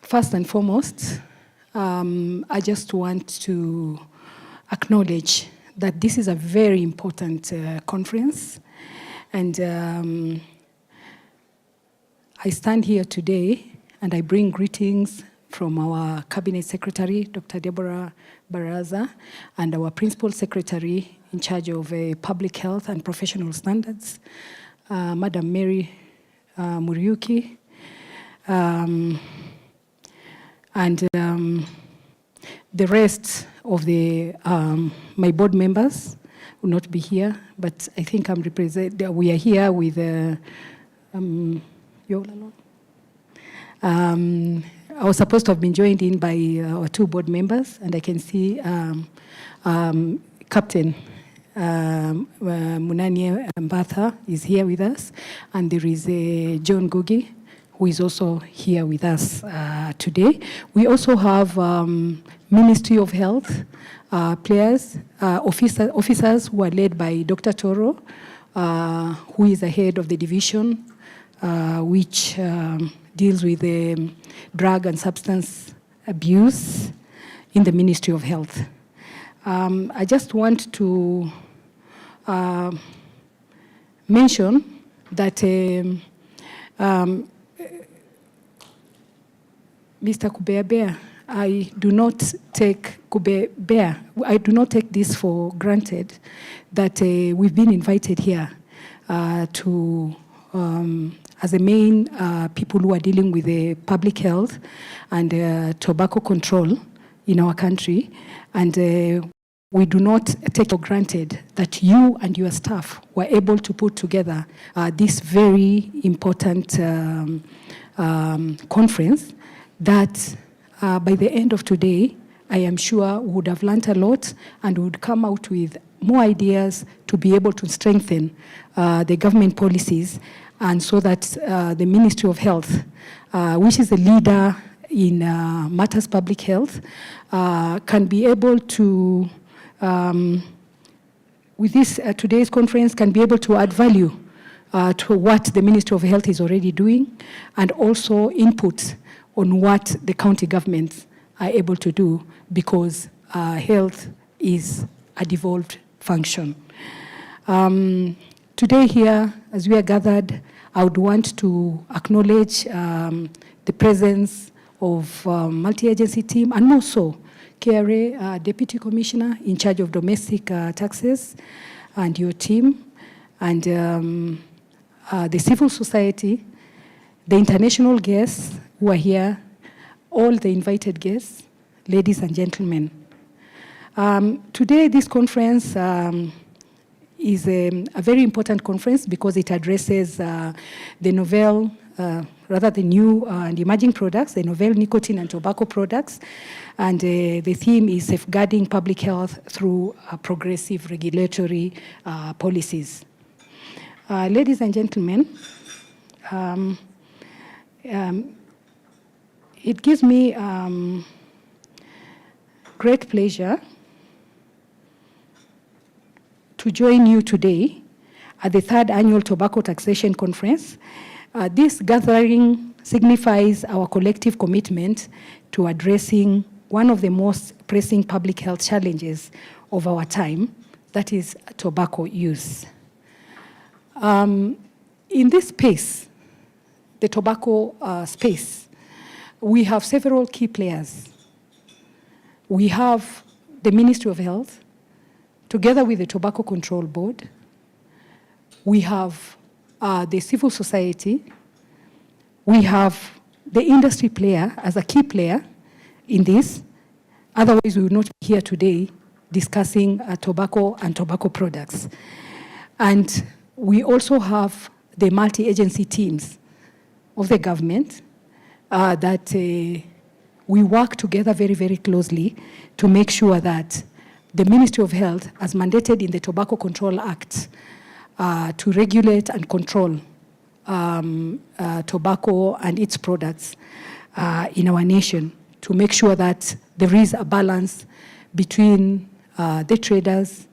First and foremost, I just want to acknowledge that this is a very important conference, and I stand here today and I bring greetings from our Cabinet Secretary, Dr. Deborah Baraza, and our Principal Secretary in charge of Public Health and Professional Standards, Madam Mary Muriuki, and the rest of my board members will not be here, but I think we are here with I was supposed to have been joined in by our two board members, and I can see Captain Munani Mbatha is here with us, and there is John Gugi, who is also here with us today. We also have Ministry of Health players, officers who are led by Dr. Toro, who is the head of the division, which deals with drug and substance abuse in the Ministry of Health. I just want to mention that Mr. Kubeabea, I do not take this for granted that we've been invited here to as the main people who are dealing with the public health and tobacco control in our country, and we do not take for granted that you and your staff were able to put together this very important conference that by the end of today, I am sure we would have learned a lot and would come out with more ideas to be able to strengthen the government policies, and so that the Ministry of Health, which is the leader in matters public health, can be able to, with this today's conference, can be able to add value to what the Ministry of Health is already doing, and also input on what the county governments are able to do, because health is a devolved function. Today here, as we are gathered, I would want to acknowledge the presence of multi-agency team, and more so, KRA Deputy Commissioner in charge of domestic taxes, and your team, and the civil society, the international guests who are here, all the invited guests, ladies and gentlemen. Today, this conference is a very important conference because it addresses the novel, the new and emerging products, the novel nicotine and tobacco products, and the theme is safeguarding public health through progressive regulatory policies. Ladies and gentlemen, it gives me great pleasure to join you today at the 3rd Annual Tobacco Taxation Conference. This gathering signifies our collective commitment to addressing one of the most pressing public health challenges of our time, that is tobacco use. In this space, the tobacco space, we have several key players. We have the Ministry of Health, together with the Tobacco Control Board. We have the civil society. We have the industry player as a key player in this. Otherwise, we would not be here today discussing tobacco and tobacco products. And we also have the multi-agency teams of the government that we work together very, very closely to make sure that the Ministry of Health, as mandated in the Tobacco Control Act, to regulate and control tobacco and its products in our nation, to make sure that there is a balance between the traders,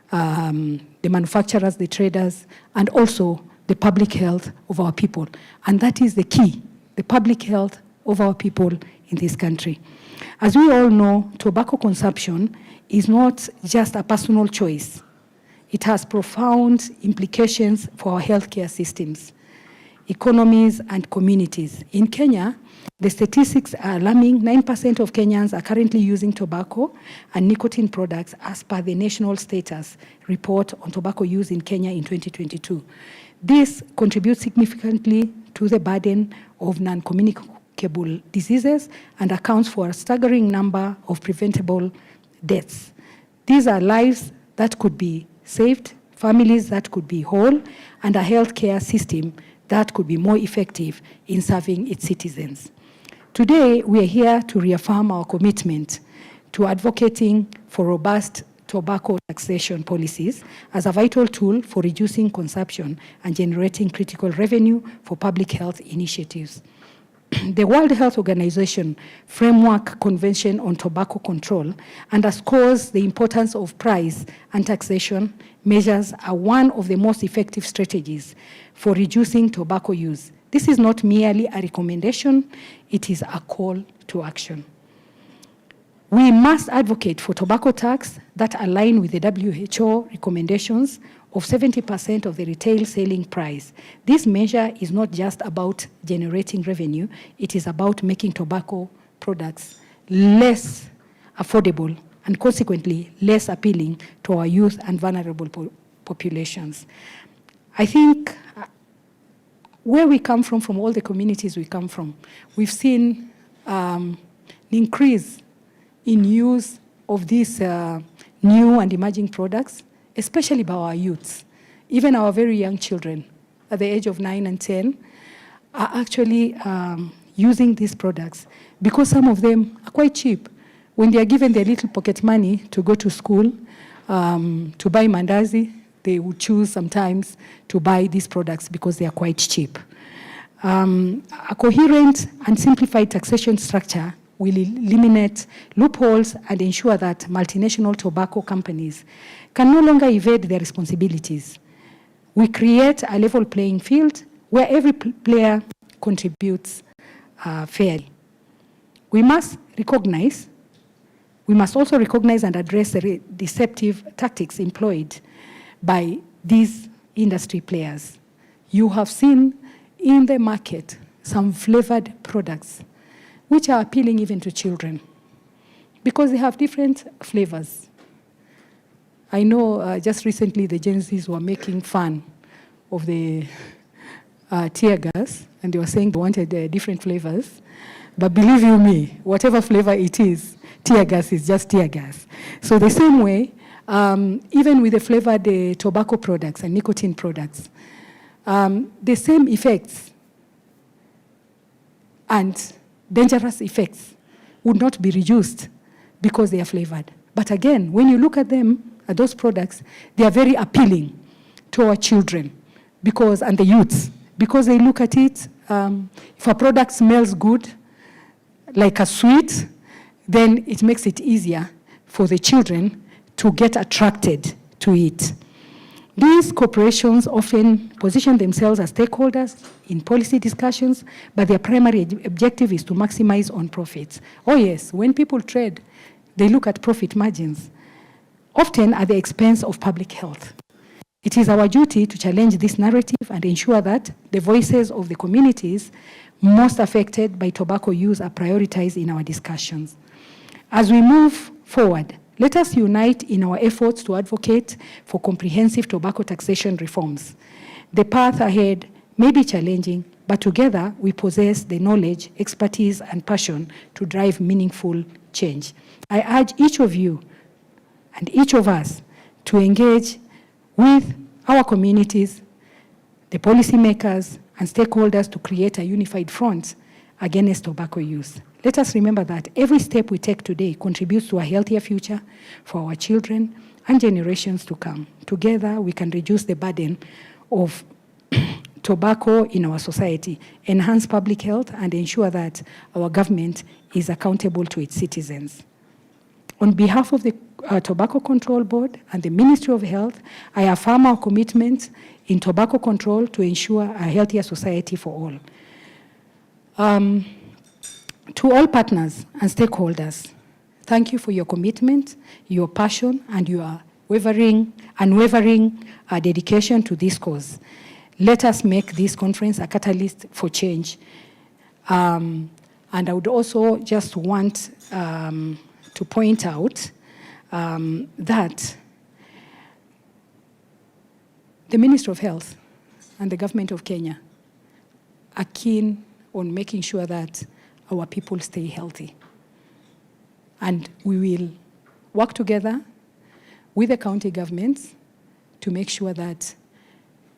the manufacturers, the traders, and also the public health of our people. And that is the key, the public health of our people in this country. As we all know, tobacco consumption is not just a personal choice. It has profound implications for our healthcare systems, economies, and communities. In Kenya, the statistics are alarming. 9% of Kenyans are currently using tobacco and nicotine products as per the National Status Report on Tobacco Use in Kenya in 2022. This contributes significantly to the burden of non-communicable diseases and accounts for a staggering number of preventable deaths. These are lives that could be saved, families that could be whole, and a healthcare system that could be more effective in serving its citizens. Today, we are here to reaffirm our commitment to advocating for robust tobacco taxation policies as a vital tool for reducing consumption and generating critical revenue for public health initiatives. The World Health Organization Framework Convention on Tobacco Control underscores the importance of price and taxation measures are one of the most effective strategies for reducing tobacco use. This is not merely a recommendation, it is a call to action. We must advocate for tobacco tax that align with the WHO recommendations of 70% of the retail selling price. This measure is not just about generating revenue, it is about making tobacco products less affordable and consequently less appealing to our youth and vulnerable populations. I think where we come from all the communities we come from, we've seen an increase in use of these new and emerging products, especially by our youths. Even our very young children at the age of 9 and 10 are actually using these products because some of them are quite cheap. When they are given their little pocket money to go to school, to buy mandazi, they would choose sometimes to buy these products because they are quite cheap. A coherent and simplified taxation structure will eliminate loopholes and ensure that multinational tobacco companies can no longer evade their responsibilities. We create a level playing field where every player contributes fairly. We must also recognize and address the deceptive tactics employed by these industry players. You have seen in the market some flavored products which are appealing even to children because they have different flavors. I know just recently the Gen Zs were making fun of the tear gas, and they were saying they wanted different flavors. But believe you me, whatever flavor it is, tear gas is just tear gas. So the same way, even with the flavored tobacco products and nicotine products, the same effects and dangerous effects would not be reduced because they are flavored. But again, when you look at them, at those products, they are very appealing to our children and the youths, because they look at it, if a product smells good, like a sweet, then it makes it easier for the children to get attracted to it. These corporations often position themselves as stakeholders in policy discussions, but their primary objective is to maximize on profits. Oh yes, when people trade, they look at profit margins, often at the expense of public health. It is our duty to challenge this narrative and ensure that the voices of the communities most affected by tobacco use are prioritized in our discussions. As we move forward, let us unite in our efforts to advocate for comprehensive tobacco taxation reforms. The path ahead may be challenging, but together we possess the knowledge, expertise, and passion to drive meaningful change. I urge each of you and each of us to engage with our communities, the policymakers, and stakeholders to create a unified front against tobacco use. Let us remember that every step we take today contributes to a healthier future for our children and generations to come. Together, we can reduce the burden of tobacco in our society, enhance public health, and ensure that our government is accountable to its citizens. On behalf of the Tobacco Control Board and the Ministry of Health, I affirm our commitment in tobacco control to ensure a healthier society for all. To all partners and stakeholders, thank you for your commitment, your passion, and your unwavering dedication to this cause. Let us make this conference a catalyst for change. And I would also just want to point out that the Ministry of Health and the government of Kenya are keen on making sure that our people stay healthy. And we will work together with the county governments to make sure that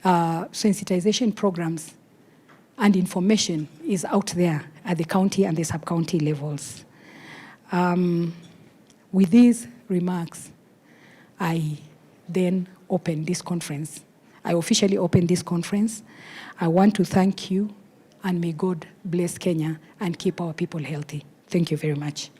sensitization programs and information is out there at the county and the sub-county levels. With these remarks, I then open this conference. I officially open this conference. I want to thank you, and may God bless Kenya and keep our people healthy. Thank you very much.